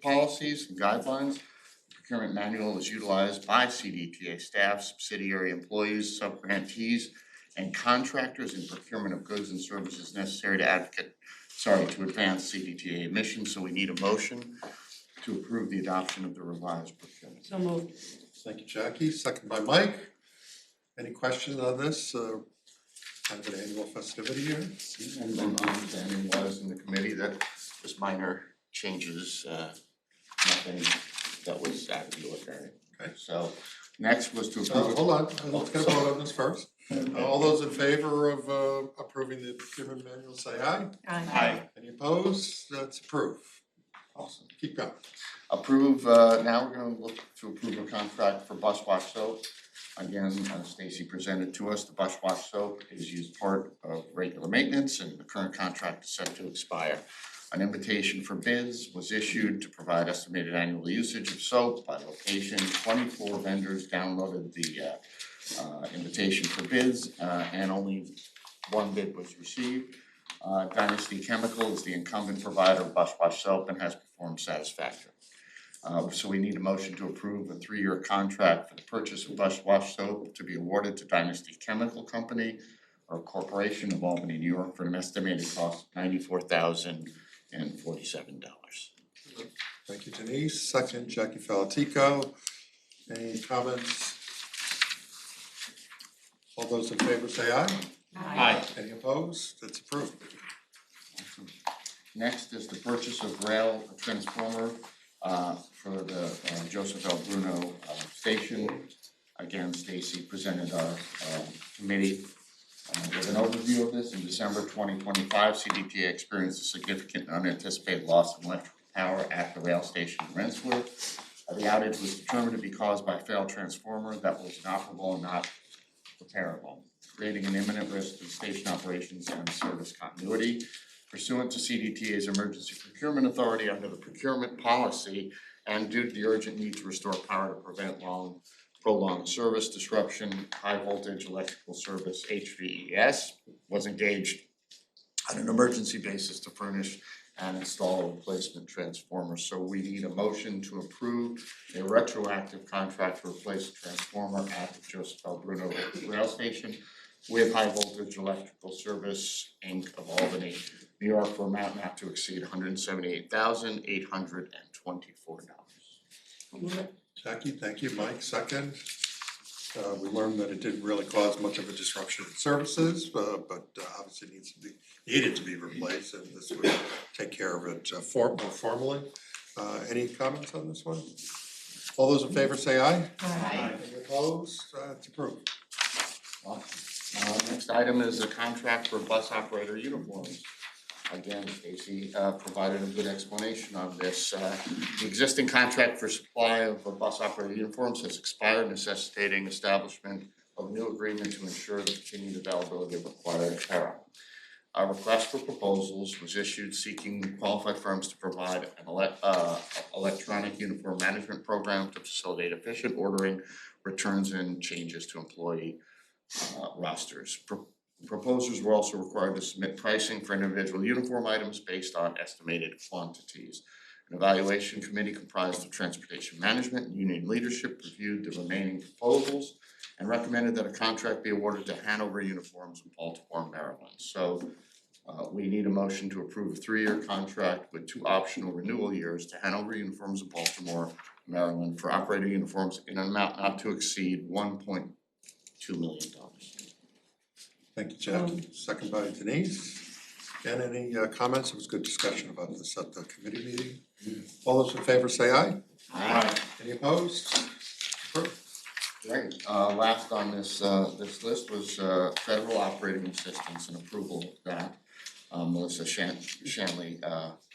policies and guidelines. Procurement manual is utilized by CDTA staff, subsidiary employees, subgrantees, and contractors in procurement of goods and services necessary to advance CDTA mission. So we need a motion to approve the adoption of the revised procurement. So moved. Thank you, Jackie. Second by Mike. Any questions on this? Kind of an annual festivity here. And my understanding was in the committee that just minor changes, nothing that was out of the ordinary. Okay. So next was to approve. Hold on, let's get a vote on this first. All those in favor of approving the procurement manual, say aye. Aye. Any opposed? That's approved. Awesome. Keep going. Approve, now we're gonna look to approve a contract for bus wash soap. Again, Stacy presented to us, the bus wash soap is used part of regular maintenance and the current contract is set to expire. An invitation for bids was issued to provide estimated annual usage of soap by location. 24 vendors downloaded the invitation for bids and only one bid was received. Dynasty Chemical is the incumbent provider of bus wash soap and has performed satisfactorily. So we need a motion to approve a 3-year contract for the purchase of bus wash soap to be awarded to Dynasty Chemical Company or Corporation of Albany, New York for an estimated cost of $94,047. Thank you, Denise. Second, Jackie Falatico. Any comments? All those in favor say aye. Aye. Any opposed? That's approved. Next is the purchase of rail transformer for the Joseph L. Bruno station. Again, Stacy presented our committee with an overview of this. In December 2025, CDTA experienced a significant unanticipated loss of electrical power at the rail station in Rensselaer. The outage was determined to be caused by a failed transformer that was inoperable and not repairable, creating an imminent risk to station operations and service continuity. Pursuant to CDTA's emergency procurement authority under the procurement policy and due to the urgent need to restore power to prevent prolonged service disruption, high voltage electrical service HVES was engaged on an emergency basis to furnish and install a replacement transformer. So we need a motion to approve a retroactive contract to replace a transformer at the Joseph L. Bruno rail station with high voltage electrical service Inc. of Albany, New York for amount not to exceed $178,824. Jackie, thank you. Mike, second. We learned that it didn't really cause much of a disruption in services, but obviously needed to be replaced, and this would take care of it more formally. Any comments on this one? All those in favor say aye. Aye. Any opposed? It's approved. Next item is a contract for bus operator uniforms. Again, Stacy provided a good explanation on this. The existing contract for supply of bus operator uniforms has expired, necessitating establishment of a new agreement to ensure the continued availability of required apparel. A request for proposals was issued seeking qualified firms to provide an electronic uniform management program to facilitate efficient ordering, returns, and changes to employee rosters. Proposers were also required to submit pricing for individual uniform items based on estimated quantities. An evaluation committee comprised of transportation management and union leadership reviewed the remaining proposals and recommended that a contract be awarded to Hanover Uniforms in Baltimore, Maryland. So we need a motion to approve a 3-year contract with 2 optional renewal years to Hanover Uniforms in Baltimore, Maryland for operator uniforms in an amount not to exceed $1.2 million. Thank you, Jackie. Second by Denise. Again, any comments? It was good discussion about this at the committee meeting. All those in favor say aye. Aye. Any opposed? Approved. Great. Last on this list was federal operating assistance and approval of that. Melissa Shanley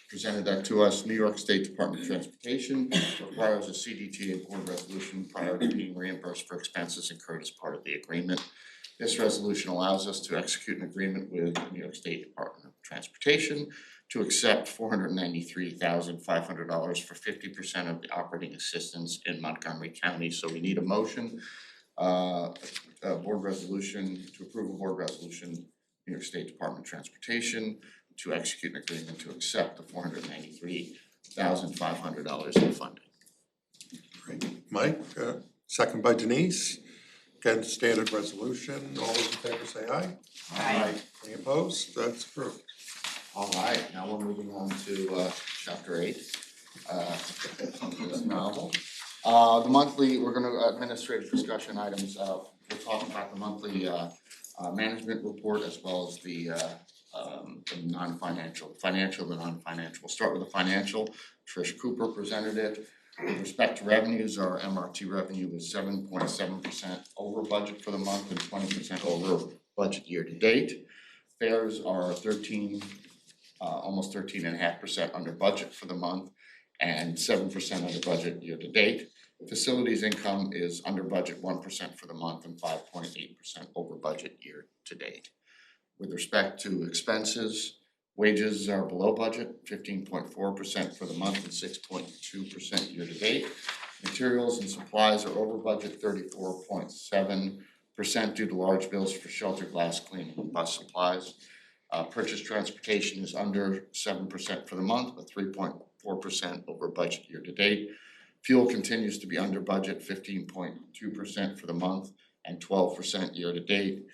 presented that to us. New York State Department of Transportation requires a CDTA board resolution prior to being reimbursed for expenses incurred as part of the agreement. This resolution allows us to execute an agreement with the New York State Department of Transportation to accept $493,500 for 50% of the operating assistance in Montgomery County. So we need a motion, a board resolution to approve a board resolution, New York State Department of Transportation to execute an agreement to accept the $493,000 $6,500 in funding. Great. Mike, second by Denise. Again, standard resolution. All those in favor say aye. Aye. Any opposed? That's approved. All right, now we're moving on to chapter 8, this novel. The monthly, we're gonna administrative discussion items, we'll talk about the monthly management report as well as the non-financial, financial and non-financial. We'll start with the financial. Trish Cooper presented it. With respect to revenues, our MRT revenue was 7.7% over budget for the month and 20% over budget year to date. Fares are almost 13.5% under budget for the month and 7% under budget year to date. Facilities income is under budget 1% for the month and 5.8% over budget year to date. With respect to expenses, wages are below budget, 15.4% for the month and 6.2% year to date. Materials and supplies are over budget, 34.7% due to large bills for shelter, glass cleaning, and bus supplies. Purchase transportation is under 7% for the month, but 3.4% over budget year to date. Fuel continues to be under budget, 15.2% for the month and 12% year to date.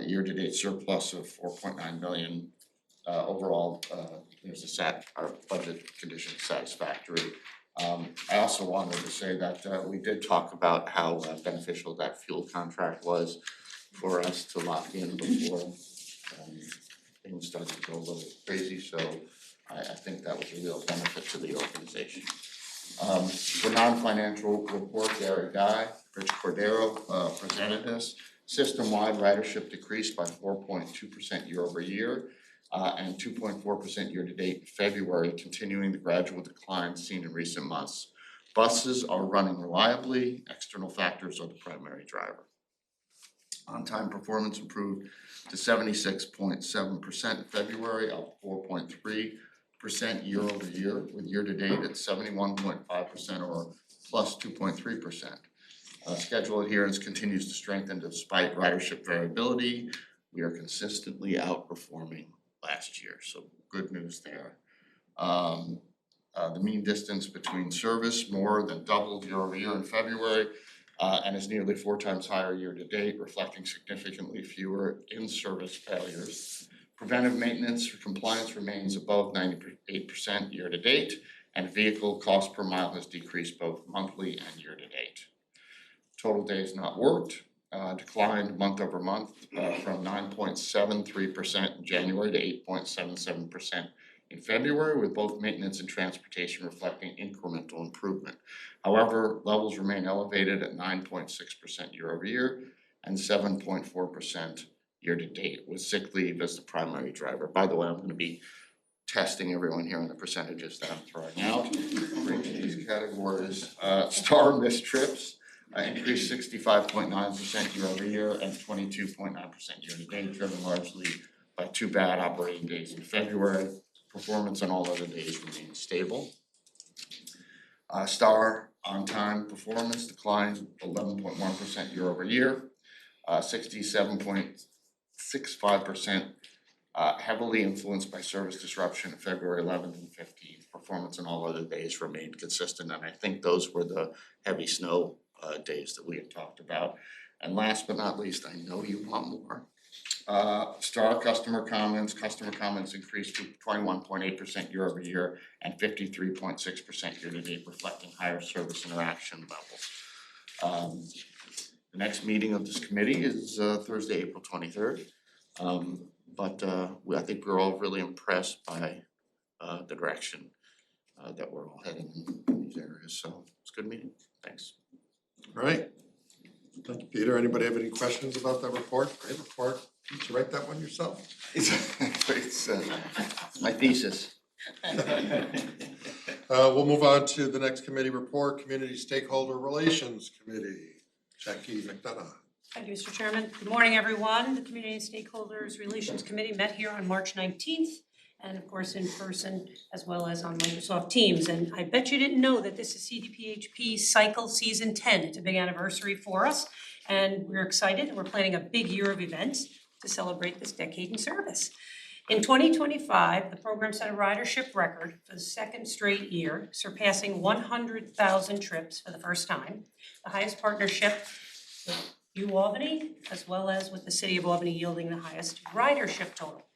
Year to date surplus of $4.9 million. Overall, our budget condition is satisfactory. I also wanted to say that we did talk about how beneficial that fuel contract was for us to lock in before things started to go a little crazy, so I think that was a real benefit to the organization. The non-financial report, Gary Guy, Rich Cordero presented this. System-wide ridership decreased by 4.2% year over year and 2.4% year to date in February, continuing the gradual decline seen in recent months. Buses are running reliably, external factors are the primary driver. On-time performance improved to 76.7% in February, up 4.3% year over year, with year to date at 71.5% or plus 2.3%. Schedule adherence continues to strengthen despite ridership variability. We are consistently outperforming last year, so good news there. The mean distance between service more than doubled year over year in February and is nearly 4 times higher year to date, reflecting significantly fewer in-service failures. Preventive maintenance for compliance remains above 98% year to date, and vehicle cost per mile has decreased both monthly and year to date. Total days not worked declined month over month from 9.73% in January to 8.77% in February, with both maintenance and transportation reflecting incremental improvement. However, levels remain elevated at 9.6% year over year and 7.4% year to date, with sick leave as the primary driver. By the way, I'm going to be testing everyone here on the percentages that I'm throwing out for each of these categories. Star missed trips increased 65.9% year over year and 22.9% year to date, driven largely by 2 bad operating days in February. Performance on all other days remains stable. Star on-time performance declined 11.1% year over year, 67.65%, heavily influenced by service disruption of February 11th and 15th. Performance on all other days remained consistent, and I think those were the heavy snow days that we had talked about. And last but not least, I know you want more. Star customer comments increased to 21.8% year over year and 53.6% year to date, reflecting higher service interaction levels. The next meeting of this committee is Thursday, April 23rd. But I think we're all really impressed by the direction that we're all heading in these areas. So it's a good meeting. Thanks. All right. Thank you, Peter. Anybody have any questions about that report? Great report. Did you write that one yourself? It's my thesis. We'll move on to the next committee report, Community Stakeholder Relations Committee. Jackie McDonough. Thank you, Mr. Chairman. Good morning, everyone. The Community Stakeholders Relations Committee met here on March 19th, and of course in person as well as on Microsoft Teams. And I bet you didn't know that this is CDPHP Cycle Season 10. It's a big anniversary for us, and we're excited. We're planning a big year of events to celebrate this decade in service. In 2025, the program set a ridership record for the second straight year, surpassing 100,000 trips for the first time, the highest partnership with UAlbany, as well as with the City of Albany yielding the highest ridership total.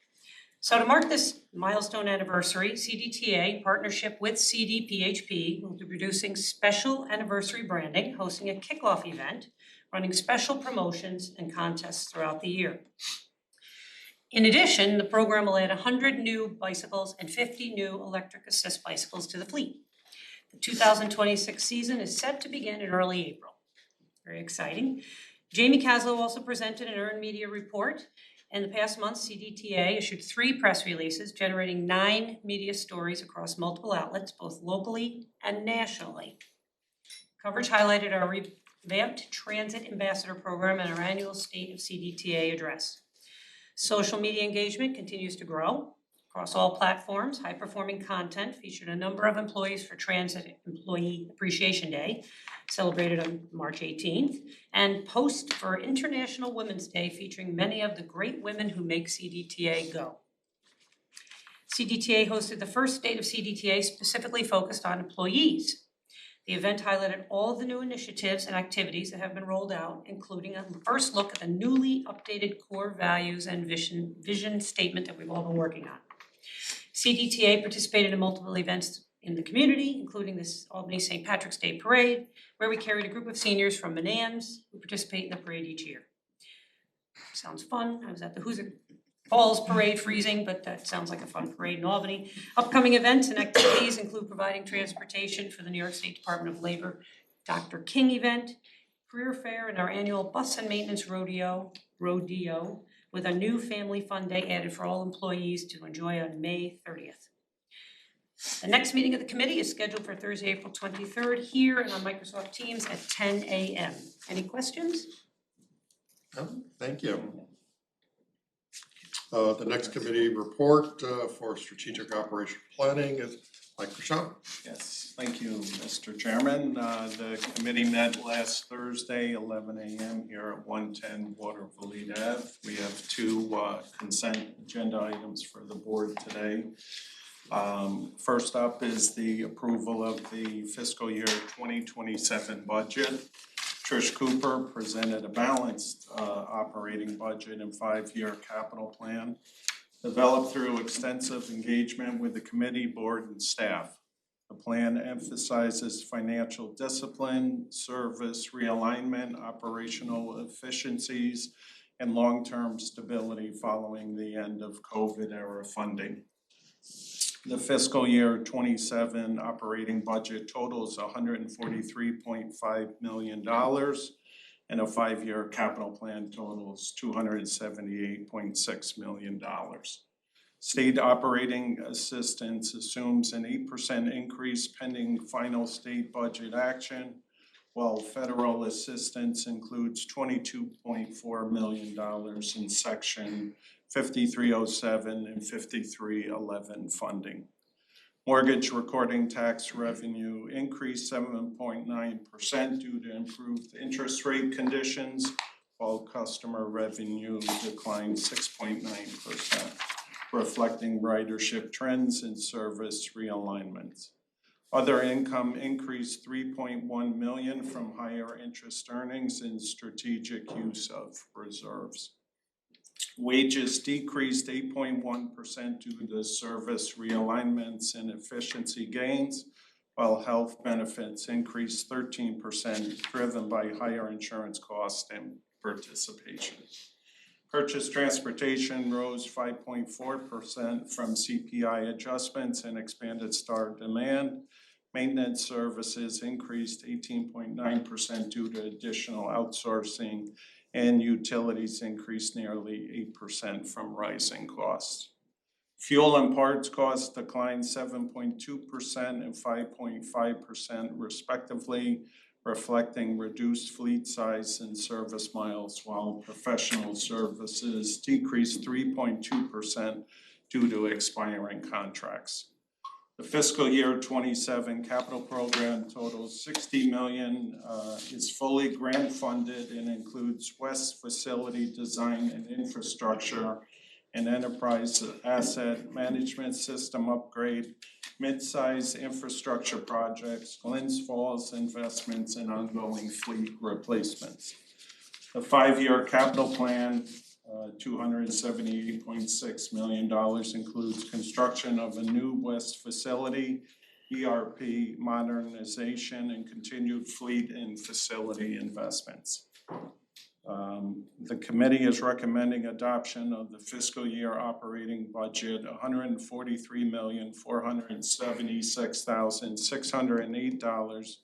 So to mark this milestone anniversary, CDTA, partnership with CDPHP, will be producing special anniversary branding, hosting a kickoff event, running special promotions and contests throughout the year. In addition, the program will add 100 new bicycles and 50 new electric assist bicycles to the fleet. The 2026 season is set to begin in early April. Very exciting. Jamie Caslow also presented an earned media report. In the past month, CDTA issued 3 press releases, generating 9 media stories across multiple outlets, both locally and nationally. Coverage highlighted our revamped Transit Ambassador Program and our annual State of CDTA address. Social media engagement continues to grow across all platforms. High-performing content featured a number of employees for Transit Employee Appreciation Day, celebrated on March 18th, and post for International Women's Day featuring many of the great women who make CDTA go. CDTA hosted the first State of CDTA specifically focused on employees. The event highlighted all of the new initiatives and activities that have been rolled out, including a first look at the newly updated core values and vision statement that we've all been working on. CDTA participated in multiple events in the community, including this Albany St. Patrick's Day Parade, where we carried a group of seniors from Menands who participate in the parade each year. Sounds fun. I was at the Hoosier Falls Parade, freezing, but that sounds like a fun parade in Albany. Upcoming events and activities include providing transportation for the New York State Department of Labor Dr. King event, career fair, and our annual bus and maintenance rodeo, with a new family fun day added for all employees to enjoy on May 30th. The next meeting of the committee is scheduled for Thursday, April 23rd, here and on Microsoft Teams at 10 a.m. Any questions? No, thank you. The next committee report for strategic operation planning is Mike Rashad. Yes, thank you, Mr. Chairman. The committee met last Thursday, 11 a.m. here at 110 Waterville Ave. We have 2 consent agenda items for the board today. First up is the approval of the fiscal year 2027 budget. Trish Cooper presented a balanced operating budget and 5-year capital plan developed through extensive engagement with the committee, board, and staff. The plan emphasizes financial discipline, service realignment, operational efficiencies, and long-term stability following the end of COVID-era funding. The fiscal year 27 operating budget totals $143.5 million, and a 5-year capital plan totals $278.6 million. State operating assistance assumes an 8% increase pending final state budget action, while federal assistance includes $22.4 million in Section 5307 and 5311 funding. Mortgage recording tax revenue increased 7.9% due to improved interest rate conditions, while customer revenue declined 6.9%, reflecting ridership trends and service realignments. Other income increased $3.1 million from higher interest earnings and strategic use of reserves. Wages decreased 8.1% due to service realignments and efficiency gains, while health benefits increased 13%, driven by higher insurance costs and participation. Purchase transportation rose 5.4% from CPI adjustments and expanded STAR demand. Maintenance services increased 18.9% due to additional outsourcing, and utilities increased nearly 8% from rising costs. Fuel and parts costs declined 7.2% and 5.5% respectively, reflecting reduced fleet size and service miles, while professional services decreased 3.2% due to expiring contracts. The fiscal year 27 capital program totals $60 million, is fully grant funded and includes West facility design and infrastructure, and enterprise asset management system upgrade, mid-size infrastructure projects, Glens Falls investments, and ongoing fleet replacements. The 5-year capital plan, $278.6 million, includes construction of a new West facility, ERP modernization, and continued fleet and facility investments. The committee is recommending adoption of the fiscal year operating budget, $143,476,608,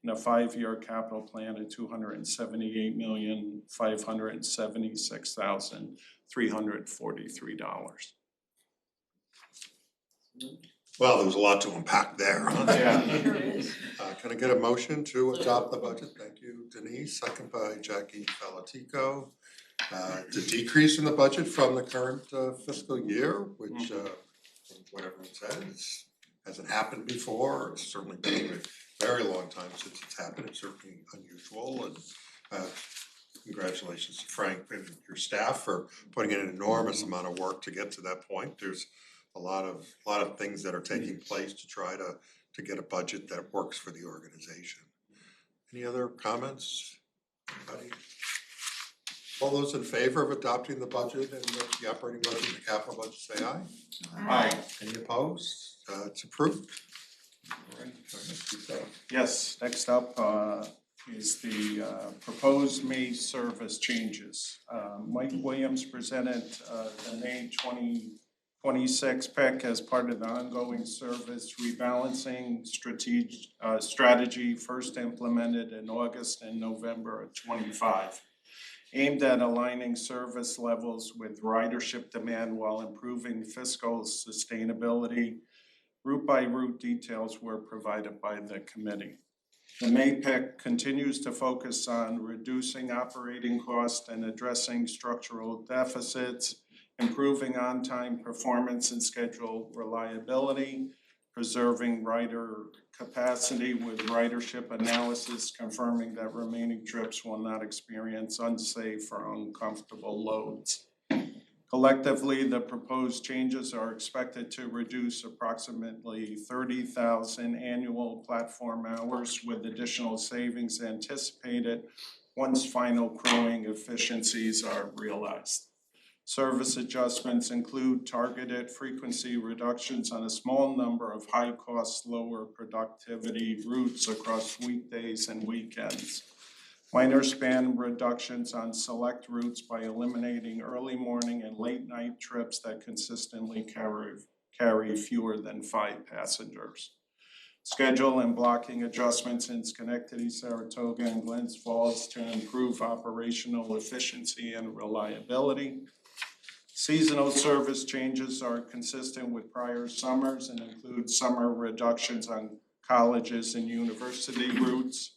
and a 5-year capital plan of $278,576,343. Well, there's a lot to unpack there, huh? Yeah. Sure is. Can I get a motion to adopt the budget? Thank you, Denise, second by Jackie Falatico. The decrease in the budget from the current fiscal year, which what everyone says, hasn't happened before. It's certainly been a very long time since it's happened. It's certainly unusual, and congratulations to Frank and your staff for putting in an enormous amount of work to get to that point. There's a lot of things that are taking place to try to get a budget that works for the organization. Any other comments? Anybody? All those in favor of adopting the budget and the operating budget and the capital budget, say aye. Aye. Any opposed? It's approved. All right, keep going. Yes, next up is the proposed May service changes. Mike Williams presented the May 2026 PEC as part of the ongoing service rebalancing strategy first implemented in August and November of 25, aimed at aligning service levels with ridership demand while improving fiscal sustainability. Route by route details were provided by the committee. The May PEC continues to focus on reducing operating costs and addressing structural deficits, improving on-time performance and schedule reliability, preserving rider capacity with ridership analysis, confirming that remaining trips will not experience unsafe or uncomfortable loads. Collectively, the proposed changes are expected to reduce approximately 30,000 annual platform hours, with additional savings anticipated once final crewing efficiencies are realized. Service adjustments include targeted frequency reductions on a small number of high-cost, lower productivity routes across weekdays and weekends. Minor span reductions on select routes by eliminating early morning and late night trips that consistently carry fewer than 5 passengers. Schedule and blocking adjustments in Schenectady, Saratoga, and Glens Falls to improve operational efficiency and reliability. Seasonal service changes are consistent with prior summers and include summer reductions on colleges and university routes,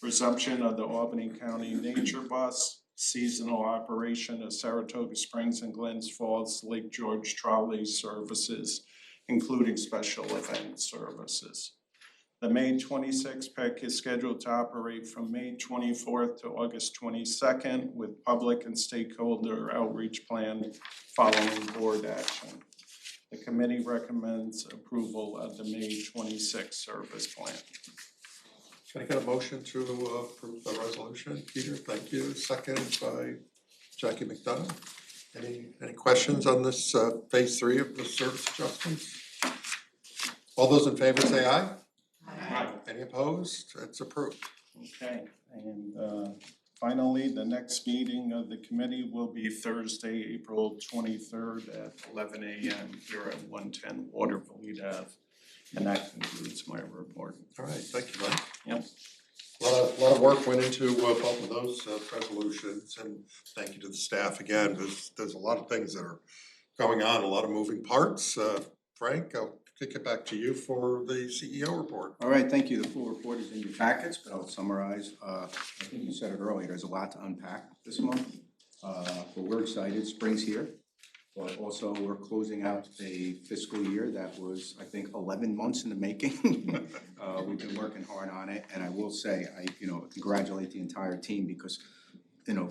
resumption of the Albany County Nature Bus, seasonal operation of Saratoga Springs and Glens Falls Lake George trolley services, including special event services. The May 26 PEC is scheduled to operate from May 24th to August 22nd, with public and stakeholder outreach planned following board action. The committee recommends approval of the May 26 service plan. Can I get a motion to approve the resolution? Peter, thank you. Second by Jackie McDonough. Any questions on this phase 3 of the service adjustments? All those in favor say aye. Aye. Any opposed? It's approved. Okay, and finally, the next meeting of the committee will be Thursday, April 23rd at 11 a.m. here at 110 Waterville Ave. And that concludes my report. All right, thank you, Mike. Yep. A lot of work went into both of those resolutions, and thank you to the staff again. There's a lot of things that are going on, a lot of moving parts. Frank, I'll kick it back to you for the CEO report. All right, thank you. The full report is in your packets, but I'll summarize. I think you said it earlier, there's a lot to unpack this month. But we're excited, spring's here. But also we're closing out a fiscal year that was, I think, 11 months in the making. We've been working hard on it, and I will say, I congratulate the entire team because,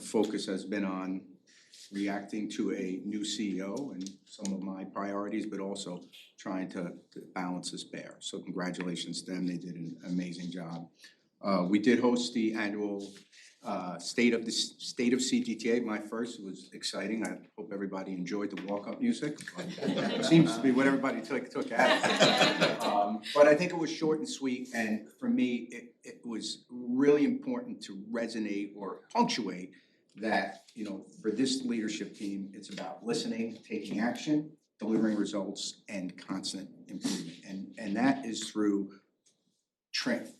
focus has been on reacting to a new CEO and some of my priorities, but also trying to balance this bear. So congratulations to them, they did an amazing job. We did host the annual State of CDTA. My first was exciting. I hope everybody enjoyed the walk-up music. It seems to be what everybody took out of it. But I think it was short and sweet, and for me, it was really important to resonate or punctuate that, you know, for this leadership team, it's about listening, taking action, delivering results, and constant improvement. And that is through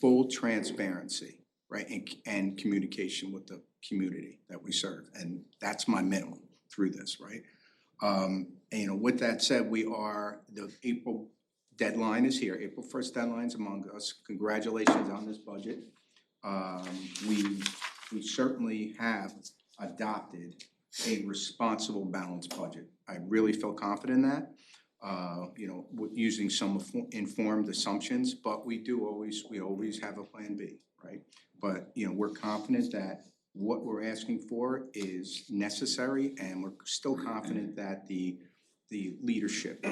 full transparency, right, and communication with the community that we serve, and that's my minimum through this, right? And, you know, with that said, the April deadline is here. April 1st deadline's among us. Congratulations on this budget. We certainly have adopted a responsible, balanced budget. I really feel confident in that. You know, using some informed assumptions, but we always have a plan B, right? But, you know, we're confident that what we're asking for is necessary, and we're still confident that the leadership,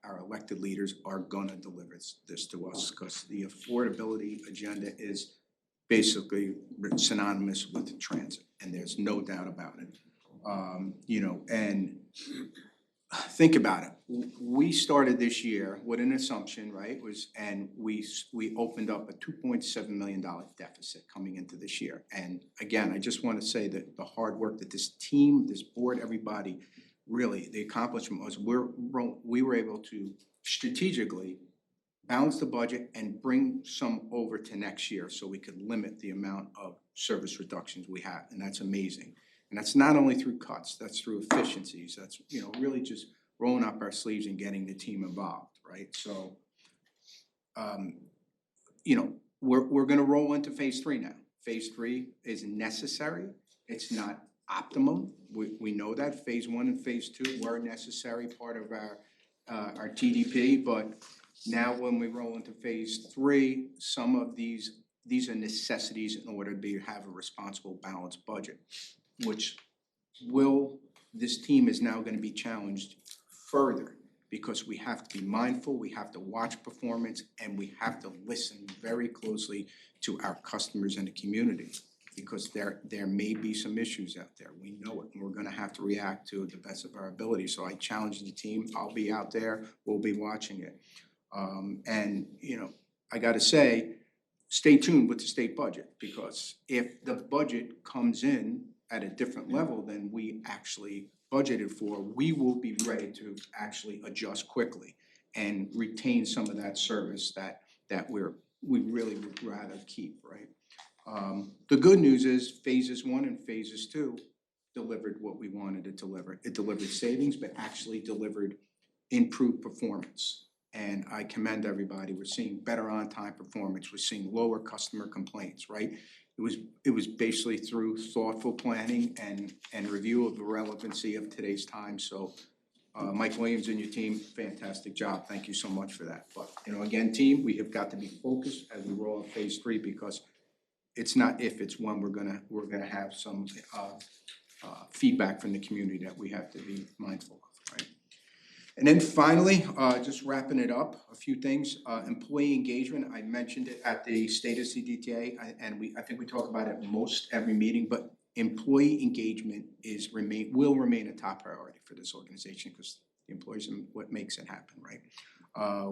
our elected leaders are gonna deliver this to us, because the affordability agenda is basically synonymous with transit, and there's no doubt about it. You know, and think about it. We started this year with an assumption, right? We opened up a $2.7 million deficit coming into this year. And again, I just want to say that the hard work that this team, this board, everybody, really, the accomplishment was we were able to strategically balance the budget and bring some over to next year so we could limit the amount of service reductions we have, and that's amazing. And that's not only through cuts, that's through efficiencies, that's, you know, really just rolling up our sleeves and getting the team involved, right? So, you know, we're gonna roll into phase 3 now. Phase 3 is necessary, it's not optimum, we know that. Phase 1 and phase 2 were necessary part of our TDP, but now when we roll into phase 3, some of these are necessities in order to have a responsible, balanced budget, which this team is now gonna be challenged further, because we have to be mindful, we have to watch performance, and we have to listen very closely to our customers and the community, because there may be some issues out there, we know it, and we're gonna have to react to the best of our ability. So I challenge the team, I'll be out there, we'll be watching it. And, you know, I gotta say, stay tuned with the state budget, because if the budget comes in at a different level than we actually budgeted for, we will be ready to actually adjust quickly and retain some of that service that we really would rather keep, right? The good news is phases 1 and phases 2 delivered what we wanted to deliver. It delivered savings, but actually delivered improved performance. And I commend everybody. We're seeing better on-time performance. We're seeing lower customer complaints, right? It was basically through thoughtful planning and review of the relevancy of today's time. So Mike Williams and your team, fantastic job. Thank you so much for that. But, you know, again, team, we have got to be focused as we roll out phase 3, because it's not if, it's when we're gonna have some feedback from the community that we have to be mindful of, right? And then finally, just wrapping it up, a few things. Employee engagement, I mentioned it at the State of CDTA, and I think we talk about it most every meeting, but employee engagement will remain a top priority for this organization, because the employees are what makes it happen, right?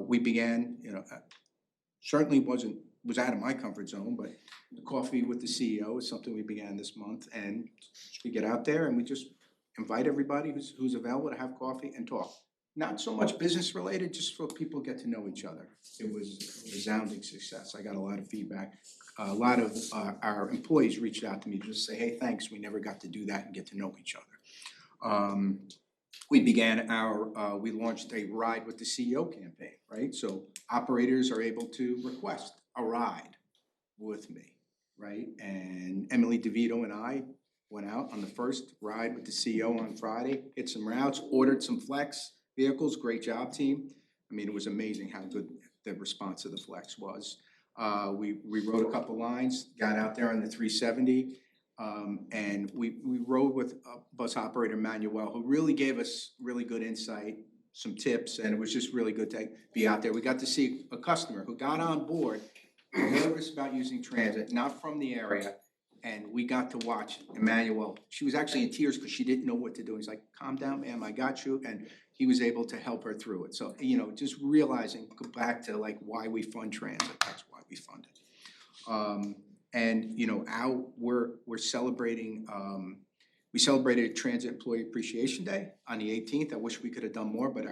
We began, you know, certainly was out of my comfort zone, but the coffee with the CEO is something we began this month, and we get out there and we just invite everybody who's available to have coffee and talk. Not so much business related, just so people get to know each other. It was a resounding success. I got a lot of feedback. A lot of our employees reached out to me just to say, hey, thanks, we never got to do that and get to know each other. We launched a Ride with the CEO campaign, right? So operators are able to request a ride with me, right? And Emily DeVito and I went out on the first Ride with the CEO on Friday, hit some routes, ordered some Flex vehicles. Great job, team. I mean, it was amazing how good the response to the Flex was. We wrote a couple lines, got out there on the 370. And we rode with bus operator Manuel, who really gave us really good insight, some tips, and it was just really good to be out there. We got to see a customer who got on board, nervous about using transit, not from the area, and we got to watch Emmanuel. She was actually in tears because she didn't know what to do. He's like, calm down, ma'am, I got you, and he was able to help her through it. So, you know, just realizing, go back to like why we fund transit, that's why we fund it. And, you know, we're celebrating, we celebrated Transit Employee Appreciation Day on the 18th. I wish we could have done more, but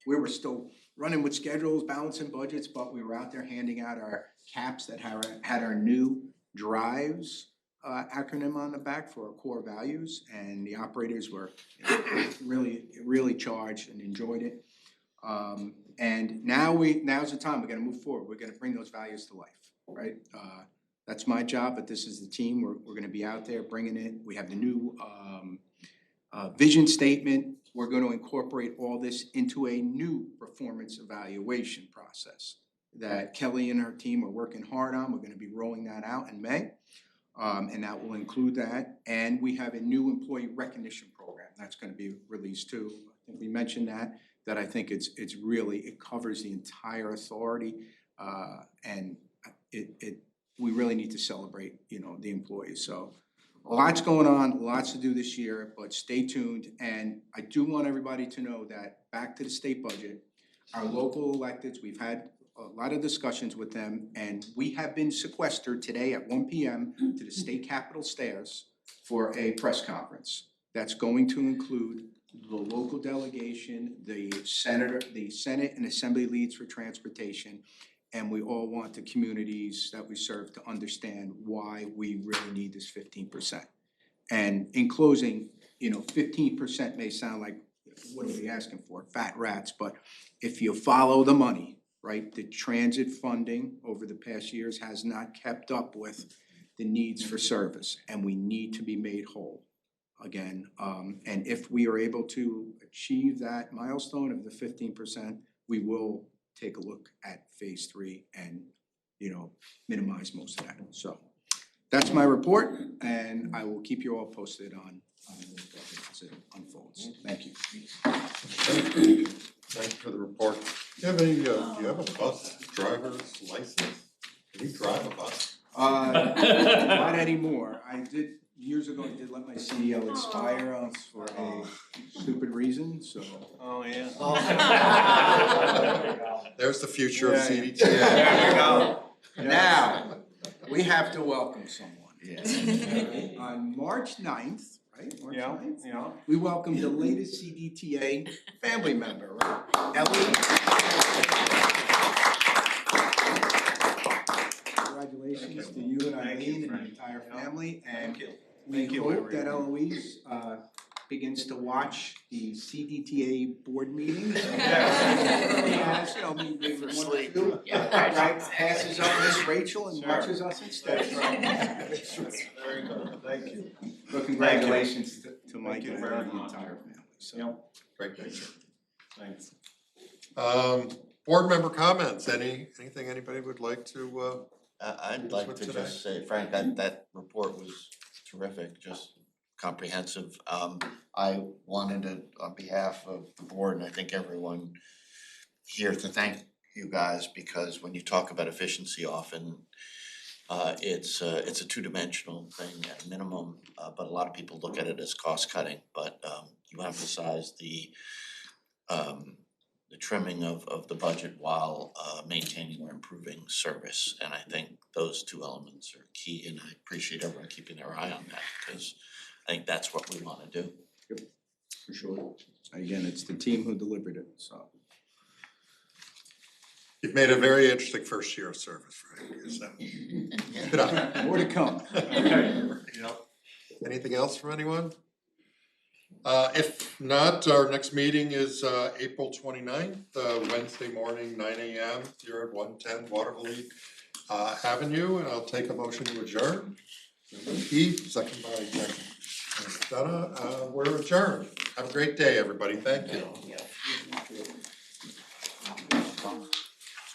we were still running with schedules, balancing budgets, but we were out there handing out our caps that had our new drives acronym on the back for our core values, and the operators were really charged and enjoyed it. And now's the time, we're gonna move forward, we're gonna bring those values to life, right? That's my job, but this is the team, we're gonna be out there bringing it. We have the new vision statement. We're gonna incorporate all this into a new performance evaluation process that Kelly and her team are working hard on. We're gonna be rolling that out in May. And that will include that. And we have a new employee recognition program that's gonna be released too. I think we mentioned that I think it's really, it covers the entire authority. And we really need to celebrate, you know, the employees. So lots going on, lots to do this year, but stay tuned. And I do want everybody to know that back to the state budget, our local electeds, we've had a lot of discussions with them, and we have been sequestered today at 1 p.m. to the state capitol stairs for a press conference. That's going to include the local delegation, the Senate and Assembly leads for transportation, and we all want the communities that we serve to understand why we really need this 15%. And in closing, you know, 15% may sound like, what are we asking for? Fat rats, but if you follow the money, right, the transit funding over the past years has not kept up with the needs for service, and we need to be made whole again. And if we are able to achieve that milestone of the 15%, we will take a look at phase 3 and, you know, minimize most of that. So that's my report, and I will keep you all posted on the budget as it unfolds. Thank you. Thank you for the report. Do you have a bus driver's license? Can you drive a bus? Not anymore. I did, years ago, I did let my CDL expire for a stupid reason, so. Oh, yeah. There's the future of CDTA. There you go. Now, we have to welcome someone. Yeah. On March 9th, right? March Yeah, 9th? yeah. We welcome the latest CDTA family member, right? Ellie. Congratulations to you and Eileen and the entire family, and we hope that Eloise begins to watch the CDTA board meetings. As, you know, maybe one or two, right, passes on Miss Rachel and watches us instead. Very good, thank you. But congratulations to Mike Thank you and very the much. entire family, so. Yep, Great picture. thanks. Board member comments, anything anybody would like to, I'd like to just say, Frank, that report was terrific, just comprehensive. I wanted to, on behalf of the board, and I think everyone here, to thank you guys, because when you talk about efficiency often, it's a two-dimensional thing at minimum, but a lot of people look at it as cost cutting, but you emphasize the trimming of the budget while maintaining or improving service, and I think those two elements are key, and I appreciate everyone keeping their eye on that, because I think that's what we wanna do. Yep, for sure. Again, it's the team who delivered it, so. you've made a very interesting first year of service, Frank, so. Good on. More to come. Yep. Anything else from anyone? If not, our next meeting is April 29th, Wednesday morning, 9 a.m. here at 110 Waterville Avenue, and I'll take a motion to adjourn. Keith, second by Donna, we're adjourned. Have a great day, everybody. Thank you.